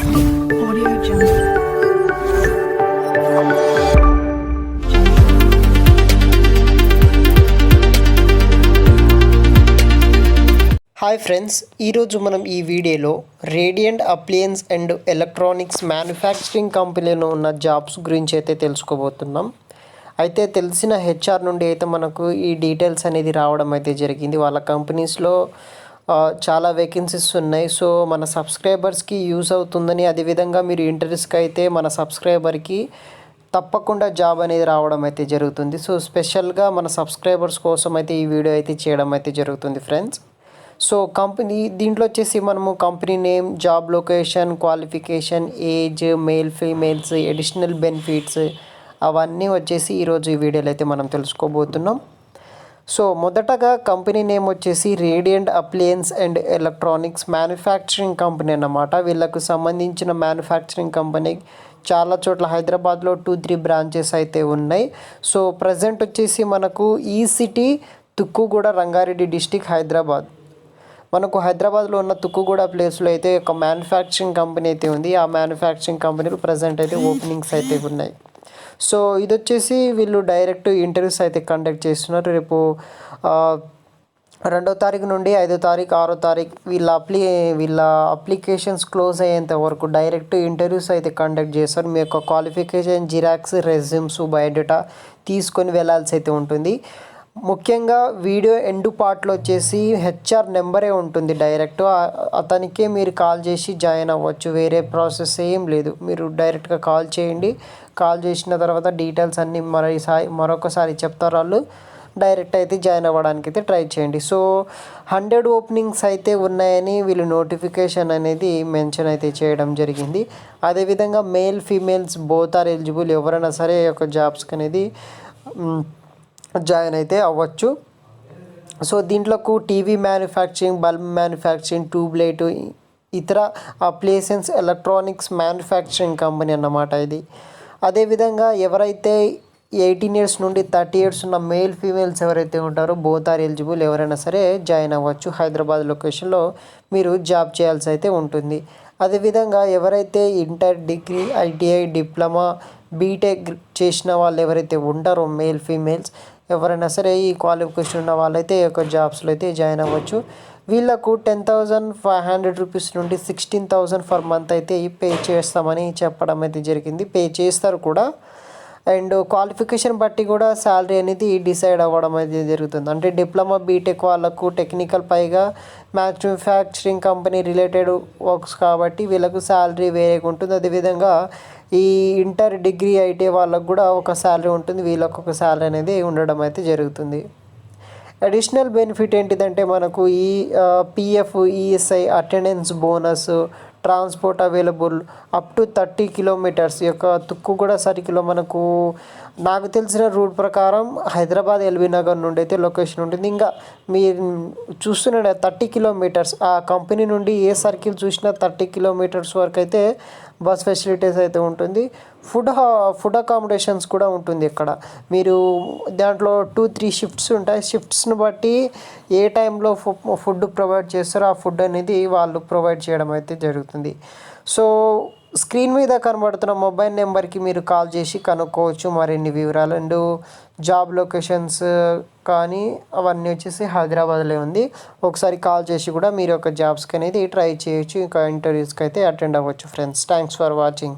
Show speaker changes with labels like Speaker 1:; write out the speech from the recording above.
Speaker 1: Audio Jungle. Hi friends, ఈరోజు మనం ఈ వీడియోలో radiant appliance and electronics manufacturing కంపెనీలో ఉన్న జాబ్స్ గురించి అయితే తెలుసుకోబోతున్నాం. అయితే తెలిసిన హెచ్ఆర్ నుండి అయితే మనకు ఈ డీటెయిల్స్ అనేది రావడం అయితే జరిగింది. వాళ్ళ కంపెనీస్లో చాలా వేకెన్సీస్ ఉన్నాయి. సో మన సబ్స్క్రైబర్స్కి యూస్ అవుతుందని, అదేవిధంగా మీరు ఇంటర్వ్యూస్కి అయితే మన సబ్స్క్రైబర్కి తప్పకుండా జాబ్ అనేది రావడం అయితే జరుగుతుంది. సో స్పెషల్గా మన సబ్స్క్రైబర్స్ కోసం అయితే ఈ వీడియో అయితే చేయడం అయితే జరుగుతుంది ఫ్రెండ్స్. సో కంపెనీ దీంట్లో వచ్చేసి మనము company name, job location, qualification, age, male females, additional benefits అవన్నీ వచ్చేసి ఈరోజు ఈ వీడియోలో అయితే మనం తెలుసుకోబోతున్నాం. సో మొదటగా కంపెనీ నేమ్ వచ్చేసి radiant appliance and electronics manufacturing company అన్నమాట. వీళ్ళకు సంబంధించిన మ్యానుఫ్యాక్చరింగ్ కంపెనీ చాలా చోట్ల హైదరాబాద్లో 2-3 బ్రాంచెస్ అయితే ఉన్నాయి. సో ప్రజెంట్ వచ్చేసి మనకు ఈ సిటీ తుక్కుగూడ, రంగారెడ్డి డిస్టిక్, హైదరాబాద్. మనకు హైదరాబాద్లో ఉన్న తుక్కుగూడ ప్లేస్లో అయితే ఒక మ్యానుఫ్యాక్చరింగ్ కంపెనీ అయితే ఉంది. ఆ మ్యానుఫ్యాక్చరింగ్ కంపెనీలో ప్రజెంట్ అయితే ఓపెనింగ్స్ అయితే ఉన్నాయి. సో ఇది వచ్చేసి వీళ్ళు డైరెక్ట్ ఇంటర్వ్యూస్ అయితే కండక్ట్ చేస్తున్నారు. రేపు 2వ తారీఖు నుండి 5వ తారీఖు, 6వ తారీఖు వీళ్ళ అప్లికేషన్స్ క్లోజ్ అయ్యేంత వరకు డైరెక్ట్ ఇంటర్వ్యూస్ అయితే కండక్ట్ చేస్తారు. మీ యొక్క క్వాలిఫికేషన్, జిరాక్స్, రెజ్యూమ్స్, బయోడేటా తీసుకొని వెళ్ళాల్సి అయితే ఉంటుంది. ముఖ్యంగా వీడియో ఎండ్ పార్ట్లో వచ్చేసి హెచ్ఆర్ నెంబరే ఉంటుంది. డైరెక్ట్ అతనికే మీరు కాల్ చేసి జాయిన్ అవ్వచ్చు. వేరే ప్రాసెస్ ఏం లేదు. మీరు డైరెక్ట్గా కాల్ చేయండి. కాల్ చేసిన తర్వాత డీటెయిల్స్ అన్నీ మరొకసారి చెప్తారు వాళ్ళు. డైరెక్ట్ అయితే జాయిన్ అవ్వడానికి అయితే ట్రై చేయండి. సో 100 ఓపెనింగ్స్ అయితే ఉన్నాయని వీళ్ళు నోటిఫికేషన్ అనేది మెన్షన్ అయితే చేయడం జరిగింది. అదేవిధంగా male, females both are eligible. ఎవరైనా సరే ఒక జాబ్స్కి అనేది జాయిన్ అయితే అవ్వచ్చు. సో దీంట్లోకి TV manufacturing, bulb manufacturing, tubelight, ఇతర అప్లయన్స్ ఎలక్ట్రానిక్స్ మ్యానుఫ్యాక్చరింగ్ కంపెనీ అన్నమాట ఇది. అదేవిధంగా ఎవరైతే 18 ఇయర్స్ నుండి 30 ఇయర్స్ ఉన్న మేల్, ఫీమేల్స్ ఎవరైతే ఉంటారో బోత్ ఆర్ ఎలిజిబుల్. ఎవరైనా సరే జాయిన్ అవ్వచ్చు. హైదరాబాద్ లొకేషన్లో మీరు జాబ్ చేయాల్సి అయితే ఉంటుంది. అదేవిధంగా ఎవరైతే inter, degree, ITI, diploma, BTech చేసిన వాళ్ళు ఎవరైతే ఉంటారో మేల్, ఫీమేల్స్ ఎవరైనా సరే ఈ క్వాలిఫికేషన్ ఉన్న వాళ్ళైతే ఈ యొక్క జాబ్స్లో అయితే జాయిన్ అవ్వచ్చు. వీళ్ళకు 10,500 రూపీస్ నుండి 16,000 ఫర్ మంత్ అయితే పే చేస్తామని చెప్పడం అయితే జరిగింది. పే చేస్తారు కూడా. అండ్ క్వాలిఫికేషన్ బట్టి కూడా శాలరీ అనేది డిసైడ్ అవ్వడం అయితే జరుగుతుంది. అంటే డిప్లొమా, బీటెక్ వాళ్ళకు టెక్నికల్, పైగా మ్యానుఫ్యాక్చరింగ్ కంపెనీ రిలేటెడ్ వర్క్స్ కాబట్టి వీళ్ళకు శాలరీ వేరేగా ఉంటుంది. అదేవిధంగా ఈ ఇంటర్, డిగ్రీ, ఐటీఐ వాళ్ళకు కూడా ఒక శాలరీ ఉంటుంది. వీళ్ళకు ఒక శాలరీ అనేది ఉండడం అయితే జరుగుతుంది. అడిషనల్ బెనిఫిట్ ఏంటిదంటే మనకు ఈ PF, ESI, attendance bonus, transport available up to 30 kilometres. ఈ యొక్క తుక్కుగూడ సర్కిల్లో మనకు నాకు తెలిసిన రూట్ ప్రకారం హైదరాబాద్ ఎల్బీ నగర్ నుండి అయితే లొకేషన్ ఉంటుంది. ఇంకా మీరు చూస్తున్న 30 కిలోమీటర్స్ ఆ కంపెనీ నుండి ఏ సర్కిల్ చూసినా 30 కిలోమీటర్స్ వరకు అయితే బస్ ఫెసిలిటీస్ అయితే ఉంటుంది. ఫుడ్ అకామిడేషన్స్ కూడా ఉంటుంది ఇక్కడ. మీరు దాంట్లో 2-3 షిఫ్ట్స్ ఉంటాయి. షిఫ్ట్స్ని బట్టి ఏ టైంలో ఫుడ్ ప్రొవైడ్ చేస్తారో ఆ ఫుడ్ అనేది వాళ్ళు ప్రొవైడ్ చేయడం అయితే జరుగుతుంది. సో స్క్రీన్ మీద కనబడుతున్న మొబైల్ నెంబర్కి మీరు కాల్ చేసి కనుక్కోవచ్చు మరిన్ని వివరాలు. అండ్ జాబ్ లొకేషన్స్ కానీ అవన్నీ వచ్చేసి హైదరాబాద్లో ఉంది. ఒకసారి కాల్ చేసి కూడా మీరు ఒక జాబ్స్కి అనేది ట్రై చేయొచ్చు. ఇంకా ఇంటర్వ్యూస్కి అయితే అటెండ్ అవ్వచ్చు ఫ్రెండ్స్. Thanks for watching.